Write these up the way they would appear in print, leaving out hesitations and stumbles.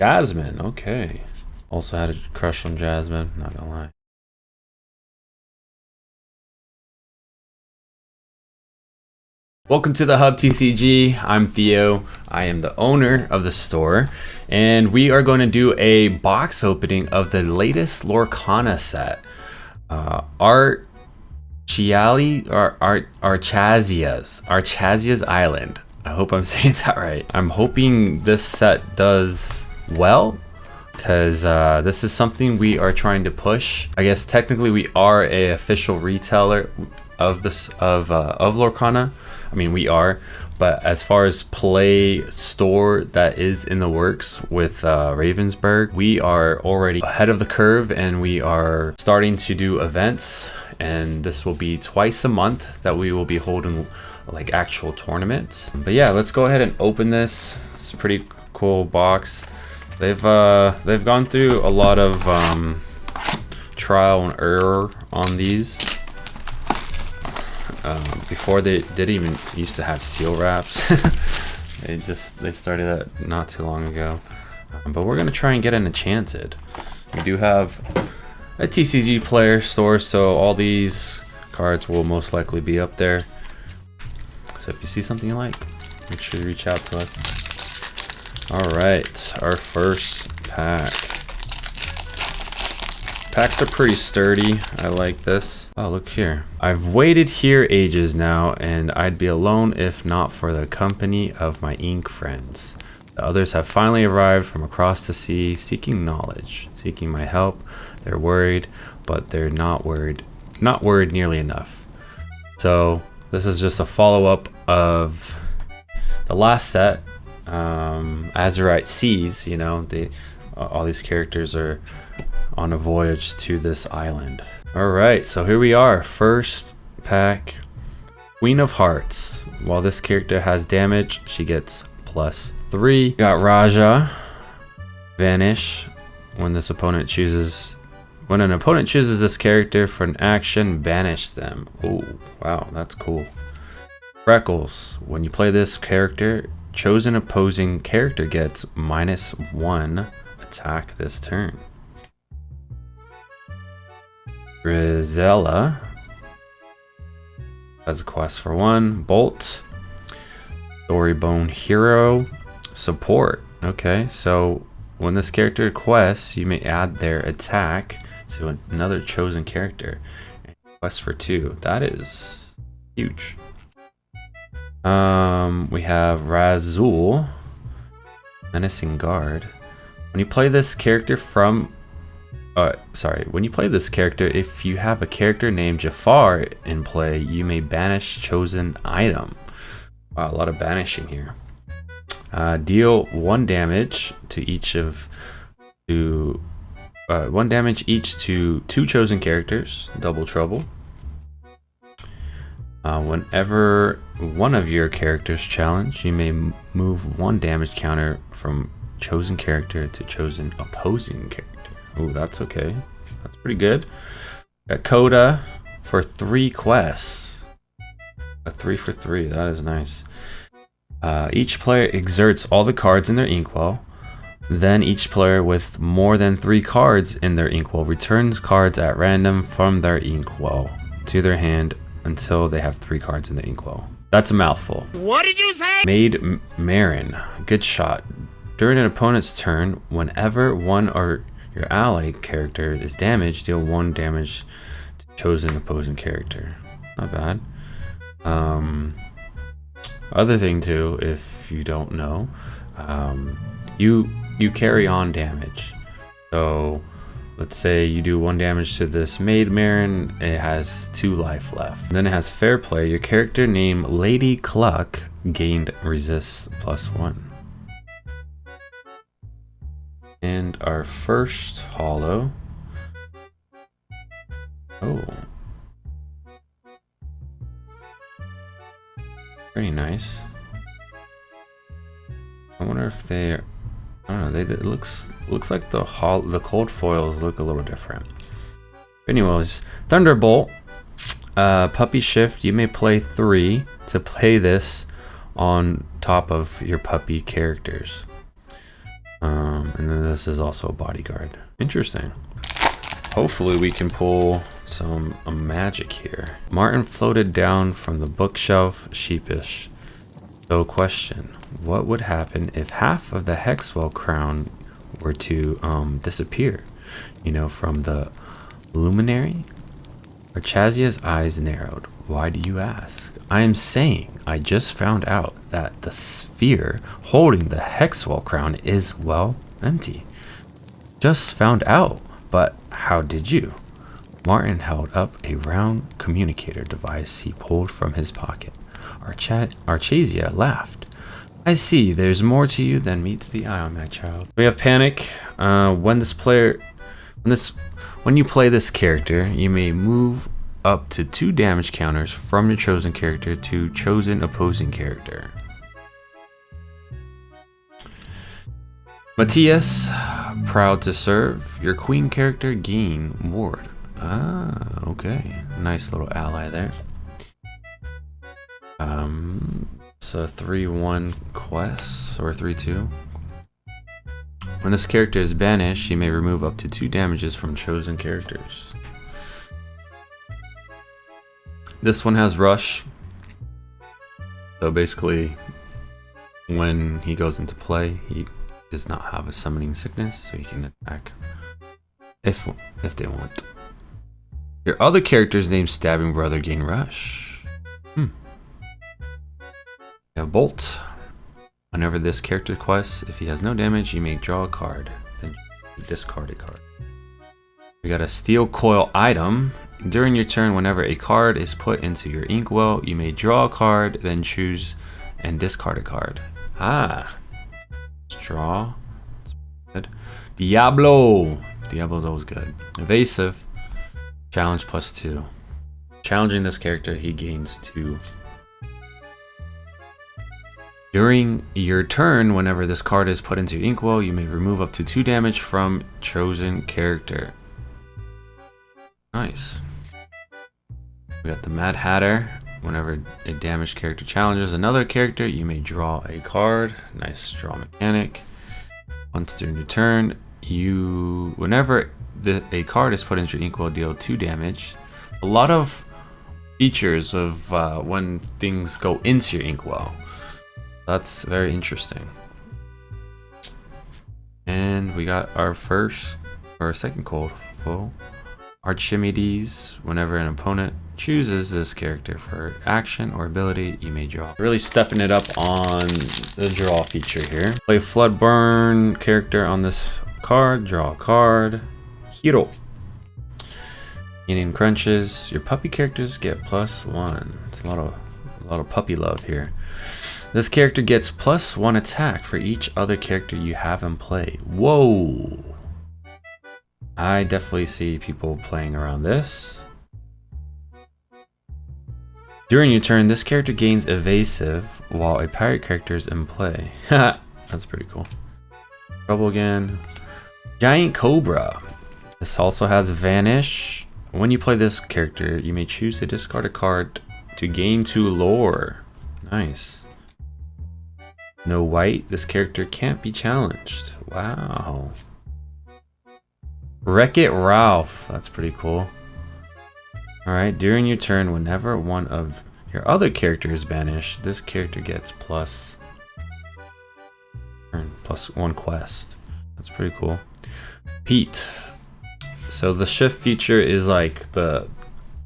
Jasmine, okay. Also had a crush on Jasmine, not gonna lie. Welcome to the Hub TCG. I'm Theo. I am the owner of the store, and we are going to do a box opening of the latest Lorcana set. Archazia's Island. I hope I'm saying that right. I'm hoping this set does well, because this is something we are trying to push. I guess technically we are a official retailer of Lorcana. I mean, we are, but as far as play store that is in the works with Ravensburg, we are already ahead of the curve, and we are starting to do events, and this will be twice a month that we will be holding like actual tournaments. But yeah, let's go ahead and open this. It's a pretty cool box. They've gone through a lot of trial and error on these. Before they didn't even used to have seal wraps. they started that not too long ago. But we're gonna try and get an enchanted. We do have a TCG player store, so all these cards will most likely be up there. So if you see something you like, make sure you reach out to us. All right, our first pack. Packs are pretty sturdy. I like this. Oh, look here. I've waited here ages now, and I'd be alone if not for the company of my ink friends. The others have finally arrived from across the sea, seeking knowledge, seeking my help. They're worried, but they're not worried nearly enough. So this is just a follow-up of the last set, Azurite Seas. You know, all these characters are on a voyage to this island. All right, so here we are. First pack, Queen of Hearts. While this character has damage, she gets +3. Got Raja, Vanish. When an opponent chooses this character for an action, banish them. Oh, wow, that's cool. Freckles. When you play this character, chosen opposing character gets -1 attack this turn. Grisella has a quest for 1. Bolt. Storybone Hero. Support. Okay, so when this character quests, you may add their attack to another chosen character. Quest for 2. That is huge. We have Razul, Menacing Guard. When you play this character if you have a character named Jafar in play, you may banish chosen item. Wow, a lot of banishing here. Deal 1 damage to each to 2 chosen characters. Double trouble. Whenever one of your characters challenge, you may move 1 damage counter from chosen character to chosen opposing character. Ooh, that's okay. That's pretty good. Got Coda for 3 quests. A 3 for 3. That is nice. Each player exerts all the cards in their inkwell. Then each player with more than 3 cards in their inkwell returns cards at random from their inkwell to their hand until they have 3 cards in their inkwell. That's a mouthful. What did you say? Maid Marin. Good shot. During an opponent's turn, whenever one or your ally character is damaged, deal 1 damage to chosen opposing character. Not bad. Other thing too, if you don't know, you carry on damage. So let's say you do 1 damage to this Maid Marin, it has 2 life left. Then it has Fair Play. Your character named Lady Cluck gained resist +1. And our first holo. Oh. Pretty nice. I wonder if they, I don't know, it looks like the cold foils look a little different. Anyways, Thunderbolt, Puppy Shift. You may play 3 to play this on top of your puppy characters. And then this is also a bodyguard. Interesting. Hopefully we can pull some magic here. Martin floated down from the bookshelf, sheepish. So question, what would happen if half of the Hexwell crown were to disappear? You know, from the luminary? Archazia's eyes narrowed. Why do you ask? I am saying I just found out that the sphere holding the Hexwell crown is, well, empty. Just found out, but how did you? Martin held up a round communicator device he pulled from his pocket. Archazia laughed. I see, there's more to you than meets the eye, my child. We have panic. When you play this character, you may move up to 2 damage counters from your chosen character to chosen opposing character. Matthias, proud to serve. Your queen character gain ward. Ah, okay. Nice little ally there. It's a 3-1 quest or 3-2. When this character is banished, you may remove up to 2 damages from chosen characters. This one has rush. So basically, when he goes into play, he does not have a summoning sickness, so he can attack if they want. Your other character's named Stabbing Brother gain rush. You have Bolt. Whenever this character quests, if he has no damage, you may draw a card, then discard a card. We got a Steel Coil item. During your turn, whenever a card is put into your inkwell, you may draw a card, then choose and discard a card. Ah, let's draw. Good. Diablo. Diablo's always good. Evasive. Challenge +2. Challenging this character, he gains 2. During your turn, whenever this card is put into your inkwell, you may remove up to 2 damage from chosen character. Nice. We got the Mad Hatter. Whenever a damaged character challenges another character, you may draw a card. Nice draw mechanic. Once during your turn, whenever a card is put into your inkwell, deal 2 damage. A lot of features of when things go into your inkwell. That's very interesting. And we got our second cold foe. Archimedes. Whenever an opponent chooses this character for action or ability, you may draw. Really stepping it up on the draw feature here. Play Floodburn character on this card, draw a card. Hero. Eating crunches. Your puppy characters get +1. It's a lot of puppy love here. This character gets +1 attack for each other character you have in play. Whoa! I definitely see people playing around this. During your turn, this character gains evasive while a pirate character is in play. That's pretty cool. Trouble again. Giant Cobra. This also has vanish. When you play this character, you may choose to discard a card to gain 2 lore. Nice. No white. This character can't be challenged. Wow. Wreck-It Ralph. That's pretty cool. Alright, during your turn, whenever one of your other characters is banished, this character gets +1 quest. That's pretty cool. Pete. So the shift feature is like the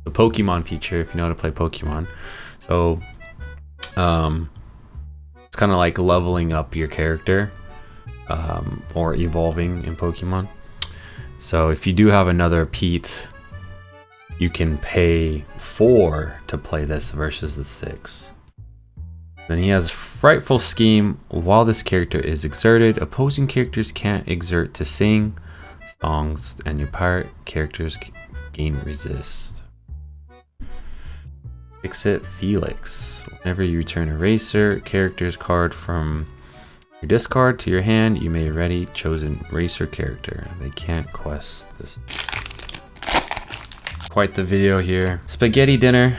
Pokemon feature, if you know how to play Pokemon. So it's kind of like leveling up your character or evolving in Pokemon. So if you do have another Pete, you can pay 4 to play this versus the 6. Then he has Frightful Scheme. While this character is exerted, opposing characters can't exert to sing songs, and your pirate characters gain resist. Fix-It Felix. Whenever you return a racer character's card from your discard to your hand, you may ready chosen racer character. They can't quest this. Quite the video here. Spaghetti dinner.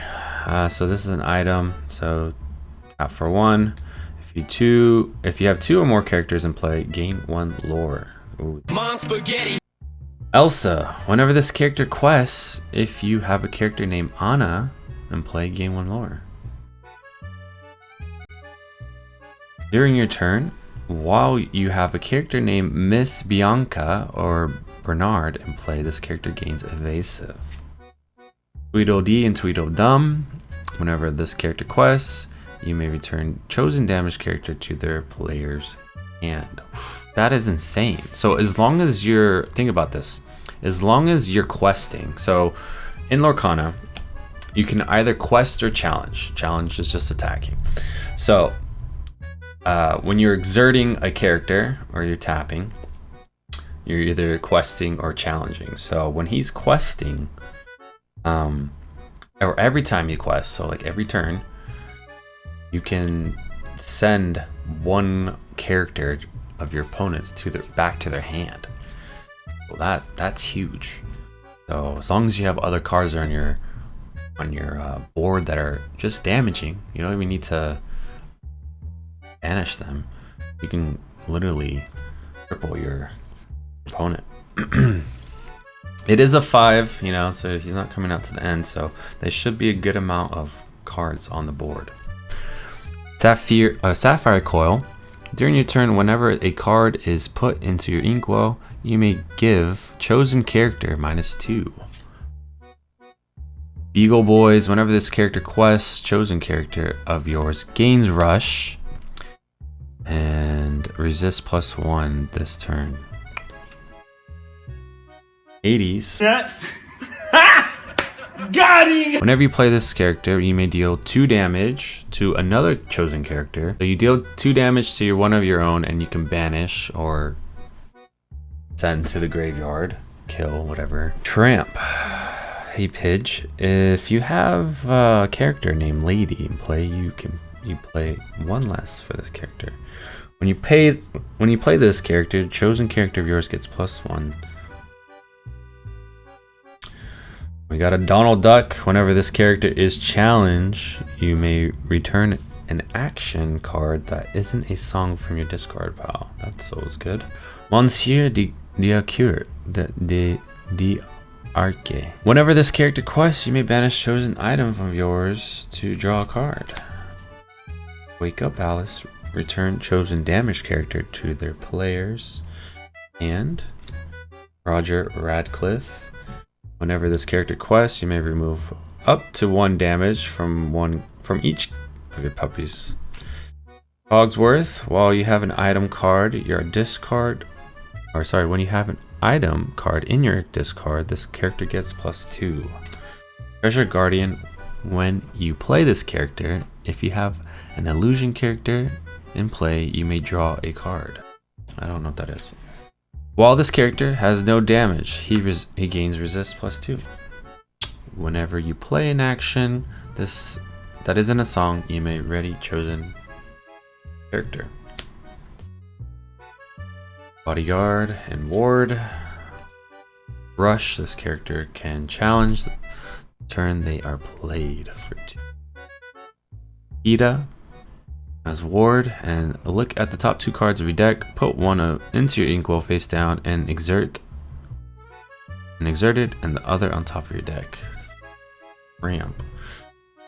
So this is an item. So tap for 1. If If you have 2 or more characters in play, gain 1 lore. Ooh. Mom spaghetti. Elsa, whenever this character quests, if you have a character named Anna in play, gain 1 lore. During your turn, while you have a character named Miss Bianca or Bernard in play, this character gains evasive. Tweedledee and Tweedledum, whenever this character quests, you may return chosen damage character to their player's hand. That is insane. So as long as you're, think about this, as long as you're questing, so in Lorcana, you can either quest or challenge. Challenge is just attacking. So when you're exerting a character or you're tapping, you're either questing or challenging. So when he's questing, or every time you quest, so like every turn, you can send 1 character of your opponents to back to their hand. Well, that's huge. So as long as you have other cards on your board that are just damaging, you don't even need to banish them. You can literally cripple your opponent. It is a 5, you know, so he's not coming out to the end, so there should be a good amount of cards on the board. Sapphire Coil. During your turn, whenever a card is put into your inkwell, you may give chosen character -2. Beagle Boys. Whenever this character quests, chosen character of yours gains rush and resist +1 this turn. 80s. Got him! Whenever you play this character, you may deal 2 damage to another chosen character. So you deal 2 damage to one of your own, and you can banish or send to the graveyard, kill, whatever. Tramp. Hey Pidge, if you have a character named Lady in play, you play 1 less for this character. When you play this character, chosen character of yours gets +1. We got a Donald Duck. Whenever this character is challenged, you may return an action card that isn't a song from your discard pile. That's always good. Monsieur d'Arque. Whenever this character quests, you may banish chosen item from yours to draw a card. Wake Up Alice. Return chosen damage character to their players. And Roger Radcliffe. Whenever this character quests, you may remove up to 1 damage from each of your puppies. Cogsworth, while you have an item card, when you have an item card in your discard, this character gets +2. Treasure Guardian, when you play this character, if you have an illusion character in play, you may draw a card. I don't know what that is. While this character has no damage, he gains resist +2. Whenever you play an action that isn't a song, you may ready chosen character. Bodyguard and Ward. Rush, this character can challenge the turn they are played for 2. Ida as Ward, and look at the top 2 cards of your deck, put 1 into your inkwell face down and exerted, and the other on top of your deck. Ramp.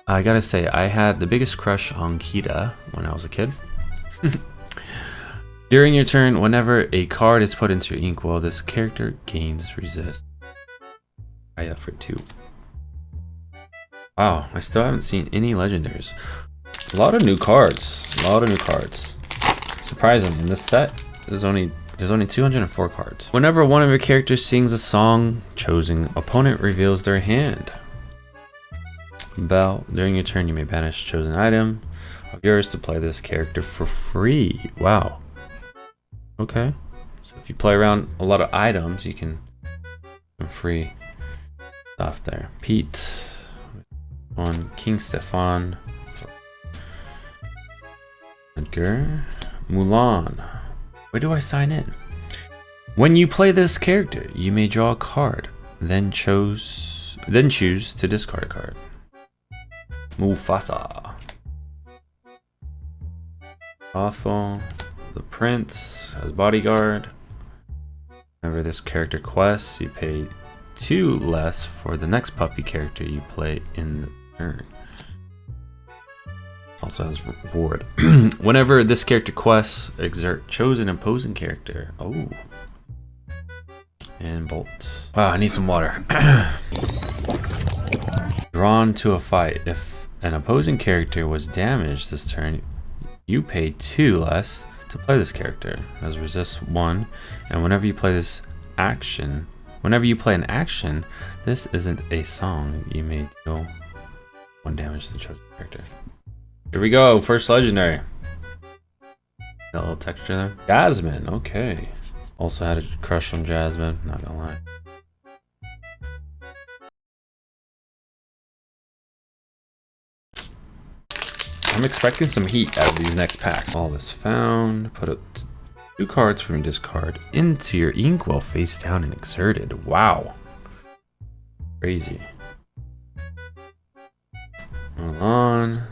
I gotta say, I had the biggest crush on Kita when I was a kid. During your turn, whenever a card is put into your inkwell, this character gains resist. I for 2. Wow, I still haven't seen any legendaries. A lot of new cards. Surprisingly, in this set, there's only 204 cards. Whenever one of your characters sings a song, chosen opponent reveals their hand. Bell. During your turn, you may banish chosen item of yours to play this character for free. Wow. Okay. So if you play around a lot of items, you can free stuff there. Pete. On King Stefan. Edgar. Mulan. Where do I sign in? When you play this character, you may draw a card, then choose to discard a card. Mufasa. Othel, the Prince as bodyguard. Whenever this character quests, you pay 2 less for the next puppy character you play in the turn. Also has reward. Whenever this character quests, exert chosen opposing character. Oh. And bolt. Wow, I need some water. Drawn to a fight. If an opposing character was damaged this turn, you pay 2 less to play this character. As resist 1, and whenever you play this action, whenever you play an action, this isn't a song. You may deal 1 damage to the chosen character. Here we go, first legendary. Got a little texture there. Jasmine, okay. Also had a crush on Jasmine, not gonna lie. I'm expecting some heat out of these next packs. All is found. Put up 2 cards from your discard into your inkwell face down and exerted. Wow. Crazy. Hold on.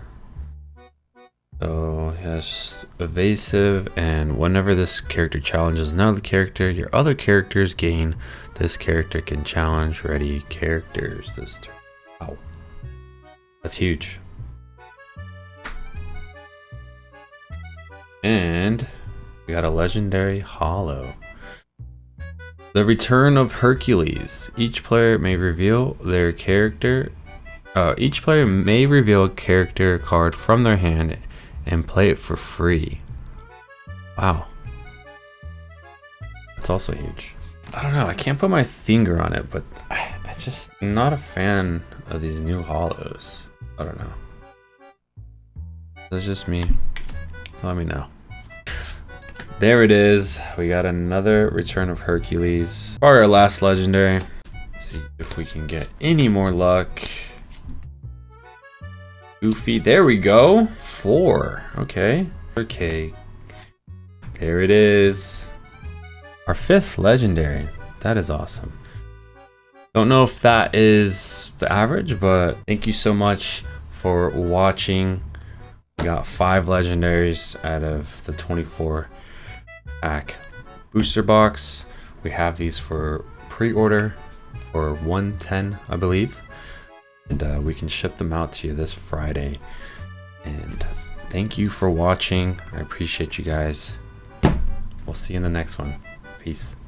So he has evasive, and whenever this character challenges another character, your other characters gain. This character can challenge ready characters this turn. Wow. That's huge. And we got a legendary holo. The Return of Hercules. Each player may reveal their character. Each player may reveal a character card from their hand and play it for free. Wow. That's also huge. I don't know. I can't put my finger on it, but I just not a fan of these new holos. I don't know. That's just me. Let me know. There it is. We got another Return of Hercules. For our last legendary. Let's see if we can get any more luck. Goofy. There we go. 4. Okay. Okay. There it is. Our 5th legendary. That is awesome. Don't know if that is the average, but thank you so much for watching. We got 5 legendaries out of the 24 pack booster box. We have these for pre-order for $110, I believe, and we can ship them out to you this Friday. And thank you for watching. I appreciate you guys. We'll see you in the next one. Peace.